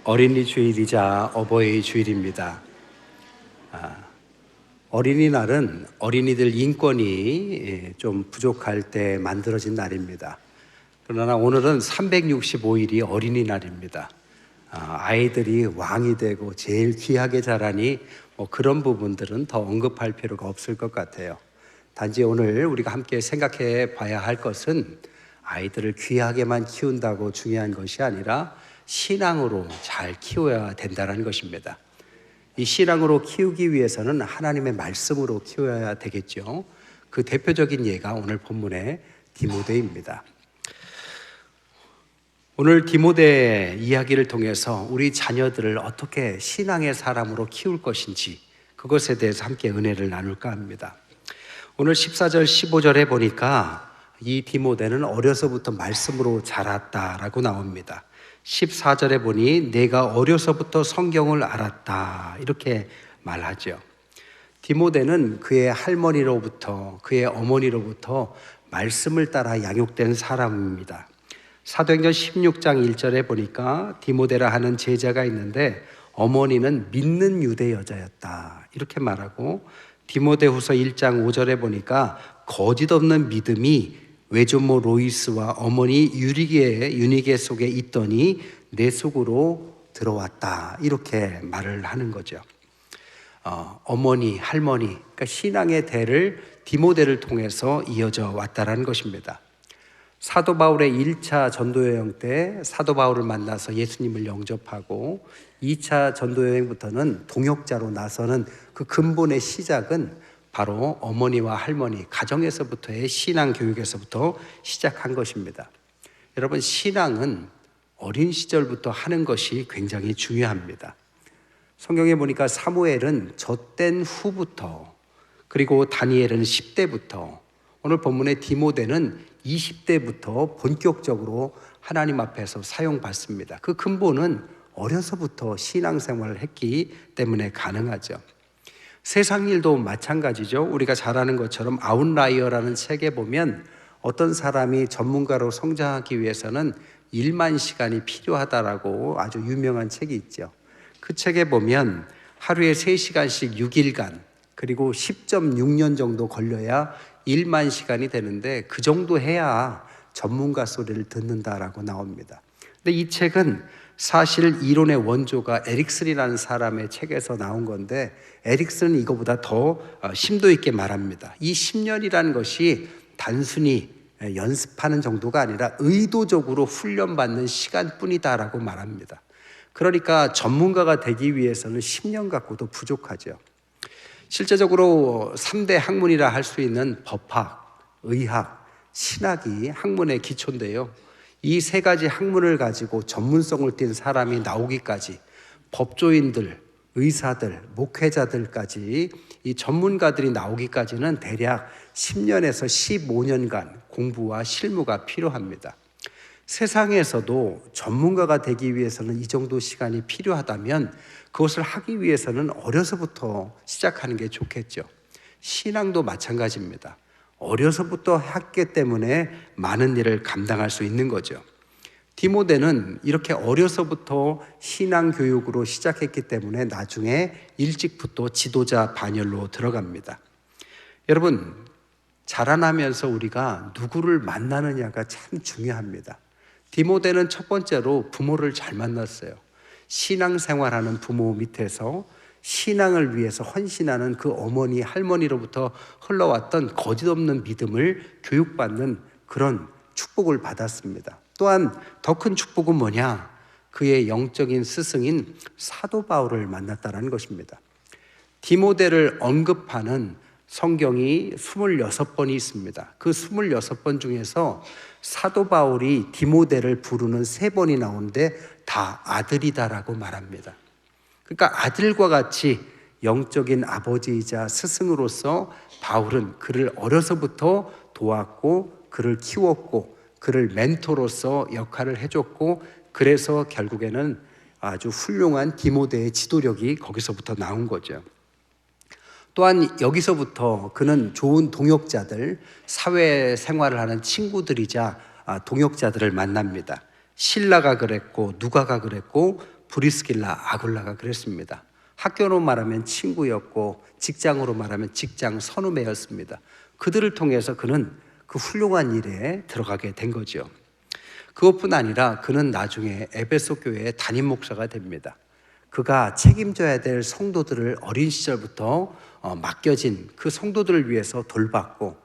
어린이 주일이자 어버이 주일입니다. 어린이날은 어린이들 인권이 좀 부족할 때 만들어진 날입니다. 그러나 오늘은 365일이 어린이날입니다. 아이들이 왕이 되고 제일 귀하게 자라니 그런 부분들은 더 언급할 필요가 없을 것 같아요. 단지 오늘 우리가 함께 생각해 봐야 할 것은 아이들을 귀하게만 키운다고 중요한 것이 아니라 신앙으로 잘 키워야 된다는 것입니다. 이 신앙으로 키우기 위해서는 하나님의 말씀으로 키워야 되겠죠. 그 대표적인 예가 오늘 본문의 디모데입니다. 오늘 디모데 이야기를 통해서 우리 자녀들을 어떻게 신앙의 사람으로 키울 것인지 그것에 대해서 함께 은혜를 나눌까 합니다. 오늘 14절 15절에 보니까 이 디모데는 어려서부터 말씀으로 자랐다라고 나옵니다. 14절에 보니 내가 어려서부터 성경을 알았다 이렇게 말하죠. 디모데는 그의 할머니로부터 그의 어머니로부터 말씀을 따라 양육된 사람입니다. 사도행전 16장 1절에 보니까 디모데라 하는 제자가 있는데 어머니는 믿는 유대 여자였다 이렇게 말하고, 디모데후서 1장 5절에 보니까 거짓 없는 믿음이 외조모 로이스와 어머니 유니게 속에 있더니 내 속으로 들어왔다 이렇게 말을 하는 거죠. 어머니, 할머니, 그러니까 신앙의 대를 디모데를 통해서 이어져 왔다라는 것입니다. 사도 바울의 1차 전도여행 때 사도 바울을 만나서 예수님을 영접하고 2차 전도여행부터는 동역자로 나서는 그 근본의 시작은 바로 어머니와 할머니, 가정에서부터의 신앙 교육에서부터 시작한 것입니다. 여러분, 신앙은 어린 시절부터 하는 것이 굉장히 중요합니다. 성경에 보니까 사무엘은 젖된 후부터, 그리고 다니엘은 10대부터, 오늘 본문의 디모데는 20대부터 본격적으로 하나님 앞에서 사용받습니다. 그 근본은 어려서부터 신앙생활을 했기 때문에 가능하죠. 세상 일도 마찬가지죠. 우리가 잘 아는 것처럼 아웃라이어라는 책에 보면 어떤 사람이 전문가로 성장하기 위해서는 1만 시간이 필요하다라고 아주 유명한 책이 있죠. 그 책에 보면 하루에 3시간씩 6일간 그리고 10.6년 정도 걸려야 1만 시간이 되는데 그 정도 해야 전문가 소리를 듣는다라고 나옵니다. 근데 이 책은 사실 이론의 원조가 에릭슨이라는 사람의 책에서 나온 건데, 에릭슨은 이거보다 더 심도 있게 말합니다. 이 10년이라는 것이 단순히 연습하는 정도가 아니라 의도적으로 훈련받는 시간뿐이다라고 말합니다. 그러니까 전문가가 되기 위해서는 10년 갖고도 부족하죠. 실제적으로 3대 학문이라 할 수 있는 법학, 의학, 신학이 학문의 기초인데요. 이 세 가지 학문을 가지고 전문성을 띈 사람이 나오기까지 법조인들, 의사들, 목회자들까지 이 전문가들이 나오기까지는 대략 10년에서 15년간 공부와 실무가 필요합니다. 세상에서도 전문가가 되기 위해서는 이 정도 시간이 필요하다면 그것을 하기 위해서는 어려서부터 시작하는 게 좋겠죠. 신앙도 마찬가지입니다. 어려서부터 했기 때문에 많은 일을 감당할 수 있는 거죠. 디모데는 이렇게 어려서부터 신앙 교육으로 시작했기 때문에 나중에 일찍부터 지도자 반열로 들어갑니다. 여러분, 자라나면서 우리가 누구를 만나느냐가 참 중요합니다. 디모데는 첫 번째로 부모를 잘 만났어요. 신앙생활하는 부모 밑에서 신앙을 위해서 헌신하는 그 어머니, 할머니로부터 흘러왔던 거짓 없는 믿음을 교육받는 그런 축복을 받았습니다. 또한 더 큰 축복은 뭐냐? 그의 영적인 스승인 사도 바울을 만났다는 것입니다. 디모데를 언급하는 성경이 26번이 있습니다. 그 26번 중에서 사도 바울이 디모데를 부르는 3번이 나오는데 다 아들이다라고 말합니다. 그러니까 아들과 같이 영적인 아버지이자 스승으로서 바울은 그를 어려서부터 도왔고 그를 키웠고 그를 멘토로서 역할을 해줬고, 그래서 결국에는 아주 훌륭한 디모데의 지도력이 거기서부터 나온 거죠. 또한 여기서부터 그는 좋은 동역자들, 사회생활을 하는 친구들이자 동역자들을 만납니다. 신라가 그랬고 누가가 그랬고 브리스길라, 아굴라가 그랬습니다. 학교로 말하면 친구였고 직장으로 말하면 직장 선후배였습니다. 그들을 통해서 그는 그 훌륭한 일에 들어가게 된 거죠. 그것뿐 아니라 그는 나중에 에베소 교회의 담임 목사가 됩니다. 그가 책임져야 될 성도들을 어린 시절부터 맡겨진 그 성도들을 위해서 돌봤고,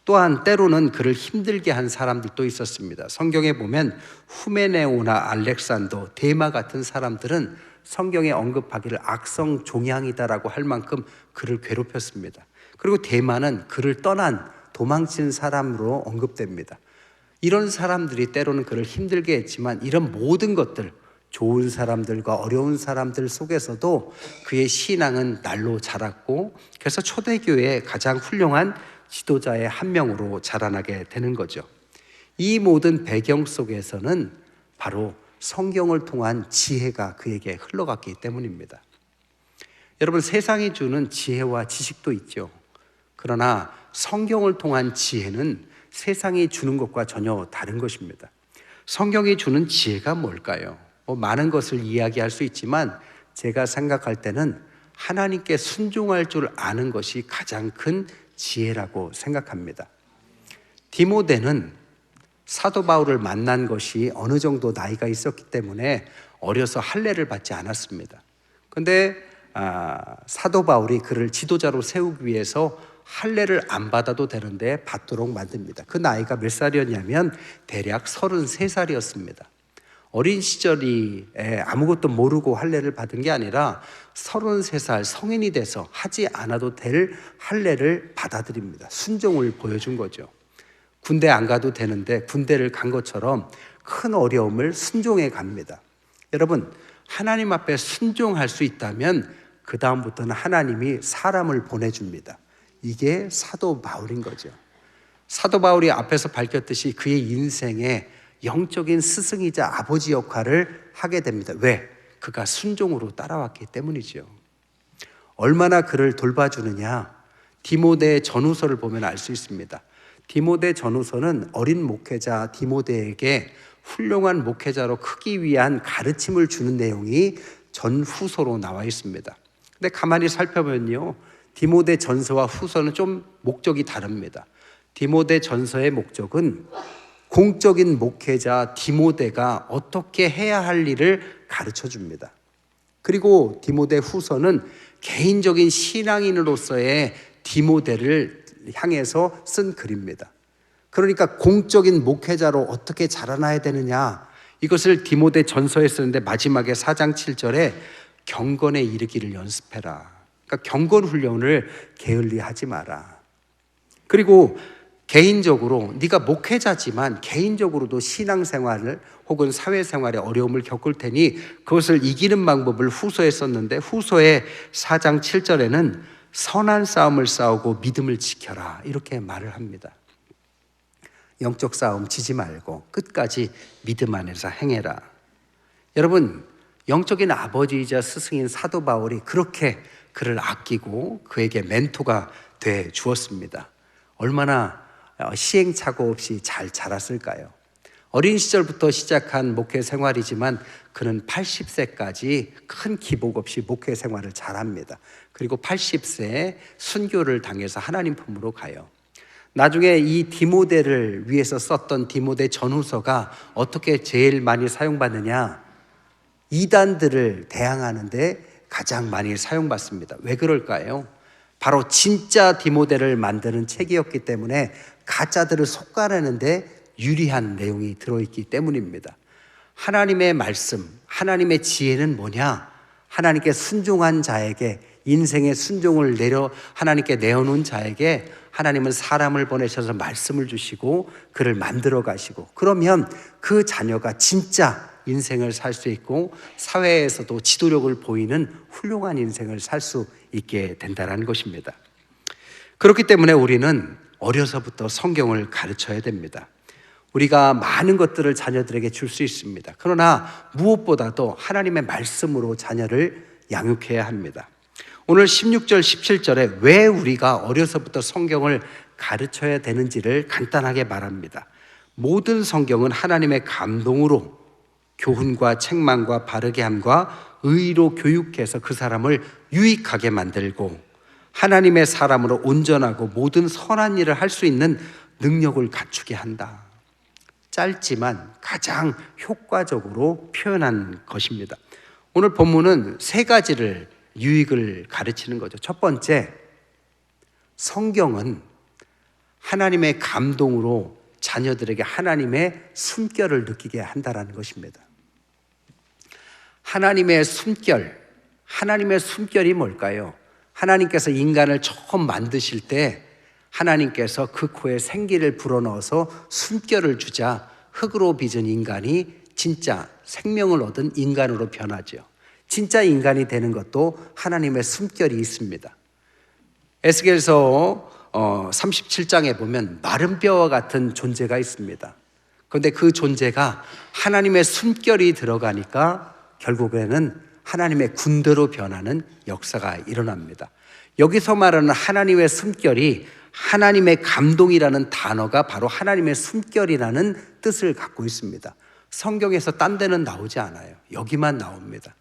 또한 때로는 그를 힘들게 한 사람들도 있었습니다. 성경에 보면 후메네오나 알렉산더, 데마 같은 사람들은 성경에 언급하기를 악성 종양이다라고 할 만큼 그를 괴롭혔습니다. 그리고 데마는 그를 떠난 도망친 사람으로 언급됩니다. 이런 사람들이 때로는 그를 힘들게 했지만 이런 모든 것들, 좋은 사람들과 어려운 사람들 속에서도 그의 신앙은 날로 자랐고, 그래서 초대교회의 가장 훌륭한 지도자의 한 명으로 자라나게 되는 거죠. 이 모든 배경 속에서는 바로 성경을 통한 지혜가 그에게 흘러갔기 때문입니다. 여러분, 세상이 주는 지혜와 지식도 있죠. 그러나 성경을 통한 지혜는 세상이 주는 것과 전혀 다른 것입니다. 성경이 주는 지혜가 뭘까요? 많은 것을 이야기할 수 있지만 제가 생각할 때는 하나님께 순종할 줄 아는 것이 가장 큰 지혜라고 생각합니다. 디모데는 사도 바울을 만난 것이 어느 정도 나이가 있었기 때문에 어려서 할례를 받지 않았습니다. 그런데 사도 바울이 그를 지도자로 세우기 위해서 할례를 안 받아도 되는데 받도록 만듭니다. 그 나이가 몇 살이었냐면 대략 33살이었습니다. 어린 시절에 아무것도 모르고 할례를 받은 게 아니라 33살 성인이 돼서 하지 않아도 될 할례를 받아들입니다. 순종을 보여준 거죠. 군대 안 가도 되는데 군대를 간 것처럼 큰 어려움을 순종해 갑니다. 여러분, 하나님 앞에 순종할 수 있다면 그 다음부터는 하나님이 사람을 보내줍니다. 이게 사도 바울인 거죠. 사도 바울이 앞에서 밝혔듯이 그의 인생에 영적인 스승이자 아버지 역할을 하게 됩니다. 왜? 그가 순종으로 따라왔기 때문이죠. 얼마나 그를 돌봐주느냐, 디모데 전후서를 보면 알 수 있습니다. 디모데 전후서는 어린 목회자 디모데에게 훌륭한 목회자로 크기 위한 가르침을 주는 내용이 전후서로 나와 있습니다. 근데 가만히 살펴보면요, 디모데 전서와 후서는 좀 목적이 다릅니다. 디모데 전서의 목적은 공적인 목회자 디모데가 어떻게 해야 할 일을 가르쳐 줍니다. 그리고 디모데 후서는 개인적인 신앙인으로서의 디모데를 향해서 쓴 글입니다. 그러니까 공적인 목회자로 어떻게 자라나야 되느냐, 이것을 디모데 전서에 쓰는데 마지막에 4장 7절에 경건에 이르기를 연습해라. 그러니까 경건 훈련을 게을리하지 마라. 그리고 개인적으로 네가 목회자지만 개인적으로도 신앙생활을 혹은 사회생활에 어려움을 겪을 테니 그것을 이기는 방법을 후서에 썼는데, 후서의 4장 7절에는 선한 싸움을 싸우고 믿음을 지켜라, 이렇게 말을 합니다. 영적 싸움 지지 말고 끝까지 믿음 안에서 행해라. 여러분, 영적인 아버지이자 스승인 사도 바울이 그렇게 그를 아끼고 그에게 멘토가 돼 주었습니다. 얼마나 시행착오 없이 잘 자랐을까요? 어린 시절부터 시작한 목회 생활이지만 그는 80세까지 큰 기복 없이 목회 생활을 잘합니다. 그리고 80세에 순교를 당해서 하나님 품으로 가요. 나중에 이 디모데를 위해서 썼던 디모데 전후서가 어떻게 제일 많이 사용받느냐? 이단들을 대항하는데 가장 많이 사용받습니다. 왜 그럴까요? 바로 진짜 디모데를 만드는 책이었기 때문에 가짜들을 속가내는데 유리한 내용이 들어있기 때문입니다. 하나님의 말씀, 하나님의 지혜는 뭐냐? 하나님께 순종한 자에게, 인생의 순종을 하나님께 내어놓은 자에게 하나님은 사람을 보내셔서 말씀을 주시고 그를 만들어 가시고, 그러면 그 자녀가 진짜 인생을 살 수 있고 사회에서도 지도력을 보이는 훌륭한 인생을 살 수 있게 된다는 것입니다. 그렇기 때문에 우리는 어려서부터 성경을 가르쳐야 됩니다. 우리가 많은 것들을 자녀들에게 줄 수 있습니다. 그러나 무엇보다도 하나님의 말씀으로 자녀를 양육해야 합니다. 오늘 16절, 17절에 왜 우리가 어려서부터 성경을 가르쳐야 되는지를 간단하게 말합니다. 모든 성경은 하나님의 감동으로 교훈과 책망과 바르게 함과 의로 교육해서 그 사람을 유익하게 만들고 하나님의 사람으로 온전하고 모든 선한 일을 할 수 있는 능력을 갖추게 한다. 짧지만 가장 효과적으로 표현한 것입니다. 오늘 본문은 세 가지를 유익을 가르치는 거죠. 첫 번째, 성경은 하나님의 감동으로 자녀들에게 하나님의 숨결을 느끼게 한다는 것입니다. 하나님의 숨결이 뭘까요? 하나님께서 인간을 처음 만드실 때 하나님께서 그 코에 생기를 불어넣어서 숨결을 주자 흙으로 빚은 인간이 진짜 생명을 얻은 인간으로 변하죠. 진짜 인간이 되는 것도 하나님의 숨결이 있습니다. 에스겔서 37장에 보면 마른 뼈와 같은 존재가 있습니다. 그런데 그 존재가 하나님의 숨결이 들어가니까 결국에는 하나님의 군대로 변하는 역사가 일어납니다. 여기서 말하는 하나님의 숨결이 하나님의 감동이라는 단어가 바로 하나님의 숨결이라는 뜻을 갖고 있습니다. 성경에서 딴 데는 나오지 않아요. 여기만 나옵니다.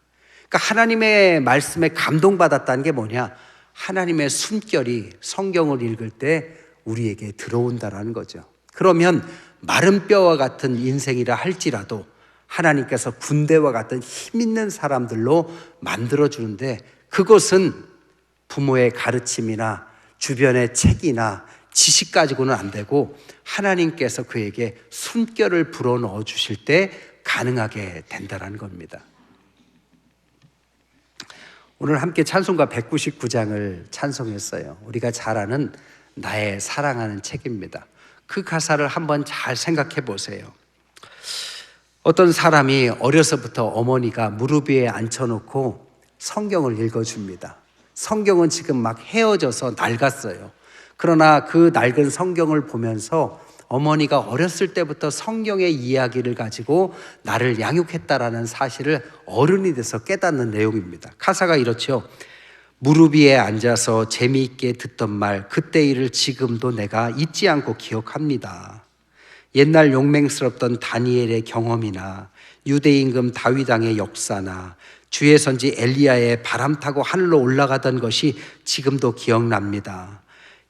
그러니까 하나님의 말씀에 감동받았다는 게 뭐냐? 하나님의 숨결이 성경을 읽을 때 우리에게 들어온다라는 거죠. 그러면 마른 뼈와 같은 인생이라 할지라도 하나님께서 군대와 같은 힘 있는 사람들로 만들어주는데 그것은 부모의 가르침이나 주변의 책이나 지식 가지고는 안 되고 하나님께서 그에게 숨결을 불어넣어 주실 때 가능하게 된다는 겁니다. 오늘 함께 찬송가 199장을 찬송했어요. 우리가 잘 아는 나의 사랑하는 책입니다. 그 가사를 한번 잘 생각해 보세요. 어떤 사람이 어려서부터 어머니가 무릎 위에 앉혀놓고 성경을 읽어줍니다. 성경은 지금 막 헤어져서 낡았어요. 그러나 그 낡은 성경을 보면서 어머니가 어렸을 때부터 성경의 이야기를 가지고 나를 양육했다라는 사실을 어른이 돼서 깨닫는 내용입니다. 가사가 이렇죠. 무릎 위에 앉아서 재미있게 듣던 말 그때 일을 지금도 내가 잊지 않고 기억합니다. 옛날 용맹스럽던 다니엘의 경험이나 유대 임금 다윗 왕의 역사나 주의 선지 엘리야의 바람 타고 하늘로 올라가던 것이 지금도 기억납니다.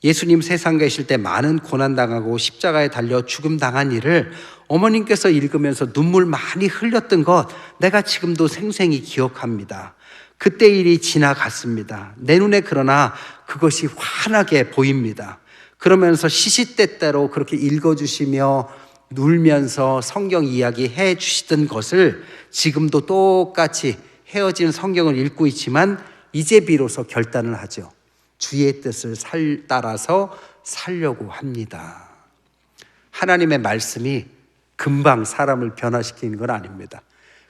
예수님 세상 계실 때 많은 고난당하고 십자가에 달려 죽음당한 일을 어머님께서 읽으면서 눈물 많이 흘렸던 것 내가 지금도 생생히 기억합니다. 그때 일이 지나갔습니다. 내 눈에 그러나 그것이 환하게 보입니다. 그러면서 시시때때로 그렇게 읽어주시며 울면서 성경 이야기 해주시던 것을 지금도 똑같이 헤어진 성경을 읽고 있지만 이제 비로소 결단을 하죠. 주의 뜻을 따라서 살려고 합니다. 하나님의 말씀이 금방 사람을 변화시키는 건 아닙니다.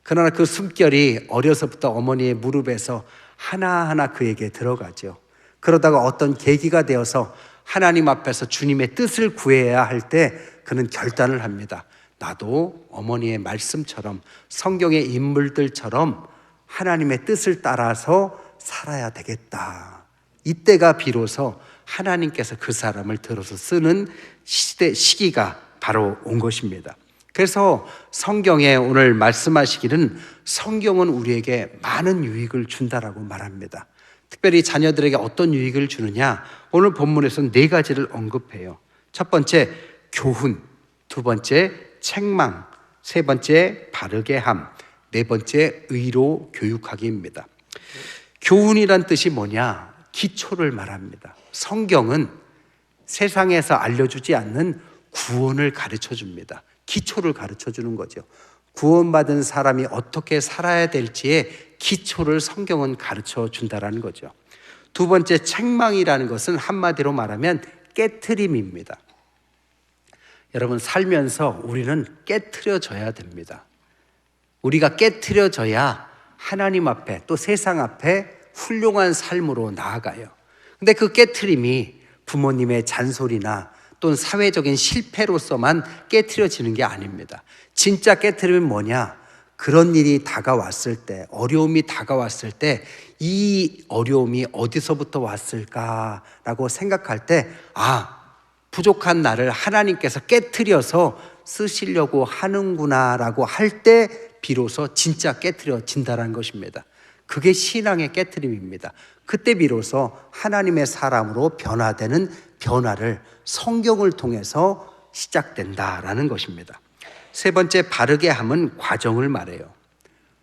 그러나 그 숨결이 어려서부터 어머니의 무릎에서 하나하나 그에게 들어가죠. 그러다가 어떤 계기가 되어서 하나님 앞에서 주님의 뜻을 구해야 할 때 그는 결단을 합니다. 나도 어머니의 말씀처럼 성경의 인물들처럼 하나님의 뜻을 따라서 살아야 되겠다. 이때가 비로소 하나님께서 그 사람을 들어서 쓰는 시기가 바로 온 것입니다. 그래서 성경에 오늘 말씀하시기는 성경은 우리에게 많은 유익을 준다라고 말합니다. 특별히 자녀들에게 어떤 유익을 주느냐? 오늘 본문에서는 4가지를 언급해요. 첫 번째, 교훈. 두 번째, 책망. 세 번째, 바르게 함. 네 번째, 의로 교육하기입니다. 교훈이란 뜻이 뭐냐? 기초를 말합니다. 성경은 세상에서 알려주지 않는 구원을 가르쳐 줍니다. 기초를 가르쳐 주는 거죠. 구원받은 사람이 어떻게 살아야 될지의 기초를 성경은 가르쳐 준다라는 거죠. 두 번째, 책망이라는 것은 한마디로 말하면 깨트림입니다. 여러분, 살면서 우리는 깨트려져야 됩니다. 우리가 깨트려져야 하나님 앞에 또 세상 앞에 훌륭한 삶으로 나아가요. 근데 그 깨트림이 부모님의 잔소리나 또는 사회적인 실패로서만 깨트려지는 게 아닙니다. 진짜 깨트림은 뭐냐? 그런 일이 다가왔을 때, 어려움이 다가왔을 때 이 어려움이 어디서부터 왔을까라고 생각할 때 부족한 나를 하나님께서 깨트려서 쓰시려고 하는구나라고 할 때 비로소 진짜 깨트려진다는 것입니다. 그게 신앙의 깨트림입니다. 그때 비로소 하나님의 사람으로 변화되는 변화를 성경을 통해서 시작된다라는 것입니다. 세 번째, 바르게 함은 과정을 말해요.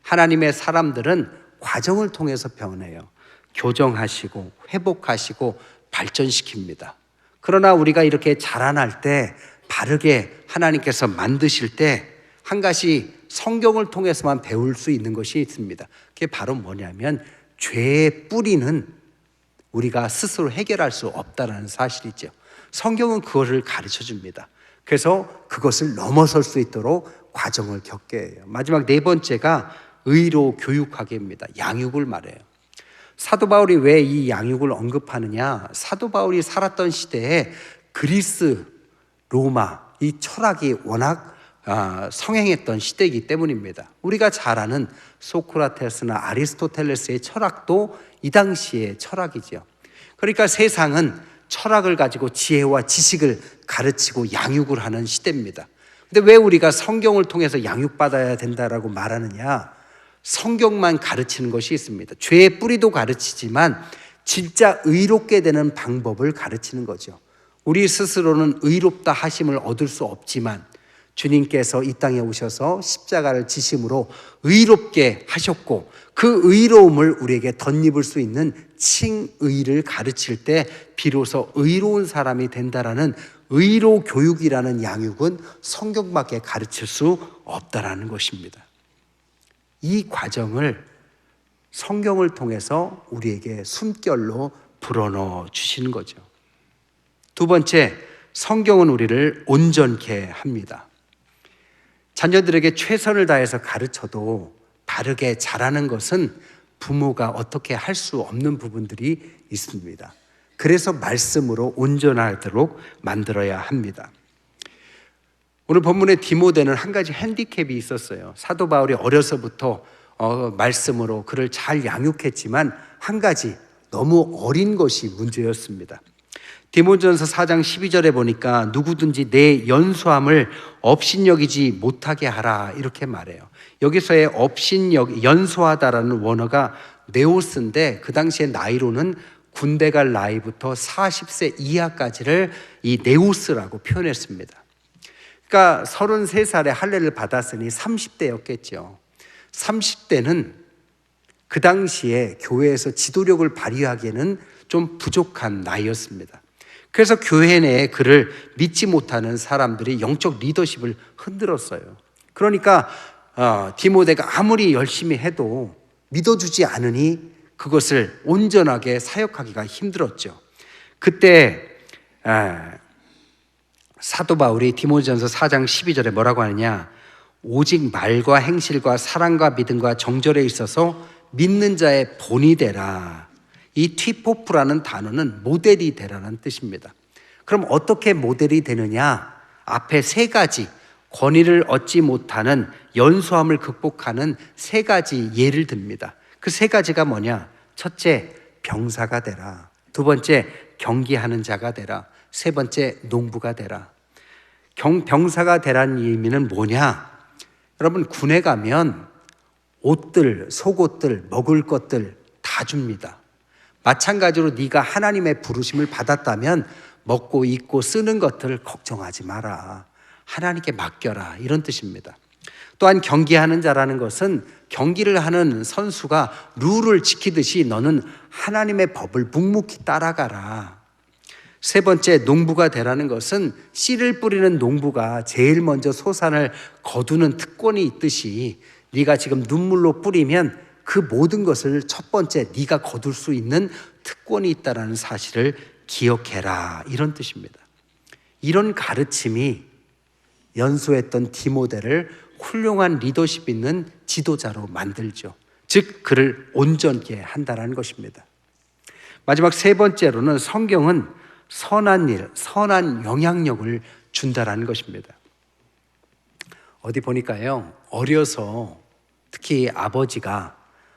하나님의 사람들은 과정을 통해서 변해요. 교정하시고 회복하시고 발전시킵니다. 그러나 우리가 이렇게 자라날 때 바르게 하나님께서 만드실 때 한 가지 성경을 통해서만 배울 수 있는 것이 있습니다. 그게 바로 뭐냐면 죄의 뿌리는 우리가 스스로 해결할 수 없다는 사실이죠. 성경은 그것을 가르쳐 줍니다. 그래서 그것을 넘어설 수 있도록 과정을 겪게 해요. 마지막 네 번째가 의로 교육하게입니다. 양육을 말해요. 사도 바울이 왜 이 양육을 언급하느냐? 사도 바울이 살았던 시대에 그리스, 로마 이 철학이 워낙 성행했던 시대이기 때문입니다. 우리가 잘 아는 소크라테스나 아리스토텔레스의 철학도 이 당시의 철학이죠. 그러니까 세상은 철학을 가지고 지혜와 지식을 가르치고 양육을 하는 시대입니다. 근데 왜 우리가 성경을 통해서 양육받아야 된다라고 말하느냐? 성경만 가르치는 것이 있습니다. 죄의 뿌리도 가르치지만 진짜 의롭게 되는 방법을 가르치는 거죠. 우리 스스로는 의롭다 하심을 얻을 수 없지만 주님께서 이 땅에 오셔서 십자가를 지심으로 의롭게 하셨고 그 의로움을 우리에게 덧입을 수 있는 칭의를 가르칠 때 비로소 의로운 사람이 된다라는 의로 교육이라는 양육은 성경밖에 가르칠 수 없다라는 것입니다. 이 과정을 성경을 통해서 우리에게 숨결로 불어넣어 주시는 거죠. 두 번째, 성경은 우리를 온전케 합니다. 자녀들에게 최선을 다해서 가르쳐도 다르게 자라는 것은 부모가 어떻게 할 수 없는 부분들이 있습니다. 그래서 말씀으로 온전하도록 만들어야 합니다. 오늘 본문의 디모데는 한 가지 핸디캡이 있었어요. 사도 바울이 어려서부터 말씀으로 그를 잘 양육했지만 한 가지 너무 어린 것이 문제였습니다. 디모데전서 4장 12절에 보니까 누구든지 내 연소함을 업신여기지 못하게 하라 이렇게 말해요. 여기서의 연소하다라는 원어가 네오스인데 그 당시에 나이로는 군대 갈 나이부터 40세 이하까지를 이 네오스라고 표현했습니다. 그러니까 33살에 할례를 받았으니 30대였겠죠. 30대는 그 당시에 교회에서 지도력을 발휘하기에는 좀 부족한 나이였습니다. 그래서 교회 내에 그를 믿지 못하는 사람들이 영적 리더십을 흔들었어요. 그러니까 디모데가 아무리 열심히 해도 믿어주지 않으니 그것을 온전하게 사역하기가 힘들었죠. 그때 사도 바울이 디모데전서 4장 12절에 뭐라고 하느냐? 오직 말과 행실과 사랑과 믿음과 정절에 있어서 믿는 자의 본이 되라. 이 티포프라는 단어는 모델이 되라는 뜻입니다. 그럼 어떻게 모델이 되느냐? 앞에 세 가지 권위를 얻지 못하는 연소함을 극복하는 세 가지 예를 듭니다. 그 세 가지가 뭐냐? 첫째, 병사가 되라. 두 번째, 경기하는 자가 되라. 세 번째, 농부가 되라. 병사가 되라는 의미는 뭐냐? 여러분, 군에 가면 옷들, 속옷들, 먹을 것들 다 줍니다. 마찬가지로 네가 하나님의 부르심을 받았다면 먹고 입고 쓰는 것들을 걱정하지 마라. 하나님께 맡겨라. 이런 뜻입니다. 또한 경기하는 자라는 것은 경기를 하는 선수가 룰을 지키듯이 너는 하나님의 법을 묵묵히 따라가라. 세 번째, 농부가 되라는 것은 씨를 뿌리는 농부가 제일 먼저 소산을 거두는 특권이 있듯이 네가 지금 눈물로 뿌리면 그 모든 것을 첫 번째 네가 거둘 수 있는 특권이 있다는 사실을 기억해라. 이런 뜻입니다. 이런 가르침이 연소했던 디모데를 훌륭한 리더십 있는 지도자로 만들죠. 즉 그를 온전케 한다는 것입니다. 마지막 세 번째로는 성경은 선한 일, 선한 영향력을 준다라는 것입니다. 어디 보니까요, 어려서 특히 아버지가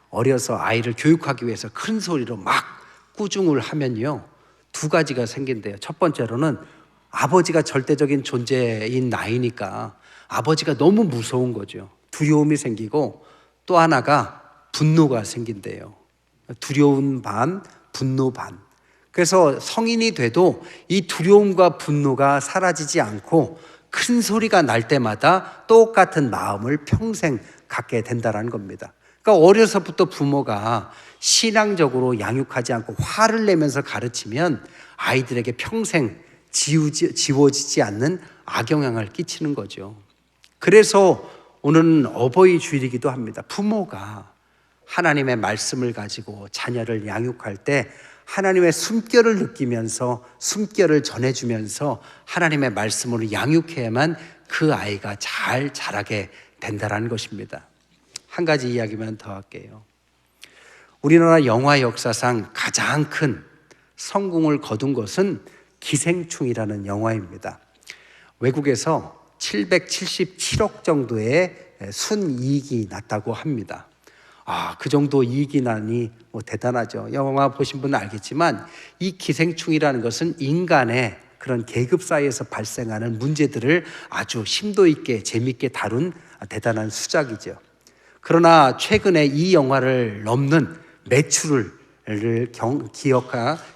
어려서 아이를 교육하기 위해서 큰 소리로 막 꾸중을 하면요, 두 가지가 생긴대요. 첫 번째로는 아버지가 절대적인 존재인 나이니까 아버지가 너무 무서운 거죠. 두려움이 생기고 또 하나가 분노가 생긴대요. 두려움 반, 분노 반. 그래서 성인이 돼도 이 두려움과 분노가 사라지지 않고 큰 소리가 날 때마다 똑같은 마음을 평생 갖게 된다는 겁니다. 그러니까 어려서부터 부모가 신앙적으로 양육하지 않고 화를 내면서 가르치면 아이들에게 평생 지워지지 않는 악영향을 끼치는 거죠. 그래서 오늘은 어버이 주일이기도 합니다. 부모가 하나님의 말씀을 가지고 자녀를 양육할 때 하나님의 숨결을 느끼면서 숨결을 전해주면서 하나님의 말씀으로 양육해야만 그 아이가 잘 자라게 된다는 것입니다. 한 가지 이야기만 더 할게요. 우리나라 영화 역사상 가장 큰 성공을 거둔 것은 기생충이라는 영화입니다. 외국에서 777억 정도의 순이익이 났다고 합니다. 그 정도 이익이 나니 대단하죠. 영화 보신 분은 알겠지만 이 기생충이라는 것은 인간의 그런 계급 사이에서 발생하는 문제들을 아주 심도 있게 재밌게 다룬 대단한 수작이죠. 그러나 최근에 이 영화를 넘는 매출을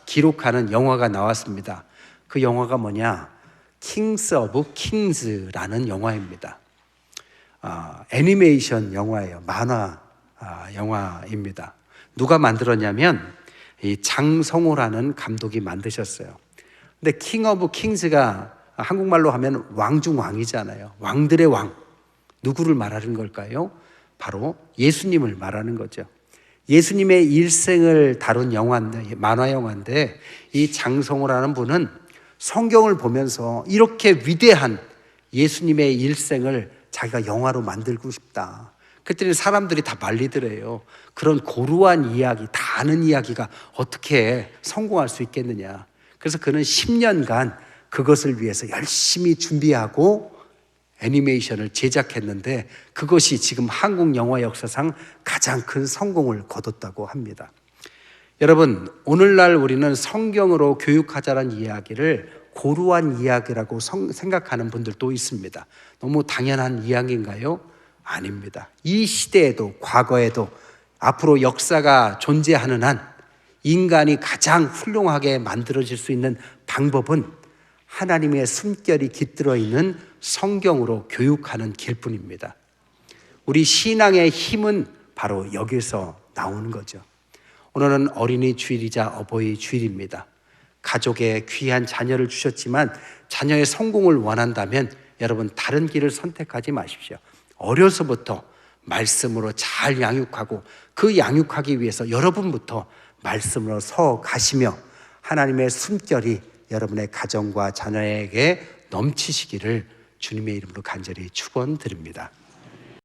기록하는 영화가 나왔습니다. 그 영화가 뭐냐? 킹스 오브 킹스라는 영화입니다. 애니메이션 영화예요. 만화 영화입니다. 누가 만들었냐면 이 장성호라는 감독이 만드셨어요. 근데 킹 오브 킹스가 한국말로 하면 왕 중 왕이잖아요. 왕들의 왕. 누구를 말하는 걸까요? 바로 예수님을 말하는 거죠. 예수님의 일생을 다룬 영화인데, 만화 영화인데 이 장성호라는 분은 성경을 보면서 이렇게 위대한 예수님의 일생을 자기가 영화로 만들고 싶다. 그랬더니 사람들이 다 말리더래요. 그런 고루한 이야기, 다 아는 이야기가 어떻게 성공할 수 있겠느냐. 그래서 그는 10년간 그것을 위해서 열심히 준비하고 애니메이션을 제작했는데 그것이 지금 한국 영화 역사상 가장 큰 성공을 거뒀다고 합니다. 여러분, 오늘날 우리는 성경으로 교육하자는 이야기를 고루한 이야기라고 생각하는 분들도 있습니다. 너무 당연한 이야기인가요? 아닙니다. 이 시대에도 과거에도 앞으로 역사가 존재하는 한 인간이 가장 훌륭하게 만들어질 수 있는 방법은 하나님의 숨결이 깃들어 있는 성경으로 교육하는 길뿐입니다. 우리 신앙의 힘은 바로 여기서 나오는 거죠. 오늘은 어린이 주일이자 어버이 주일입니다. 가족에 귀한 자녀를 주셨지만 자녀의 성공을 원한다면 여러분 다른 길을 선택하지 마십시오. 어려서부터 말씀으로 잘 양육하고 그 양육하기 위해서 여러분부터 말씀으로 서 가시며 하나님의 숨결이 여러분의 가정과 자녀에게 넘치시기를 주님의 이름으로 간절히 축원드립니다.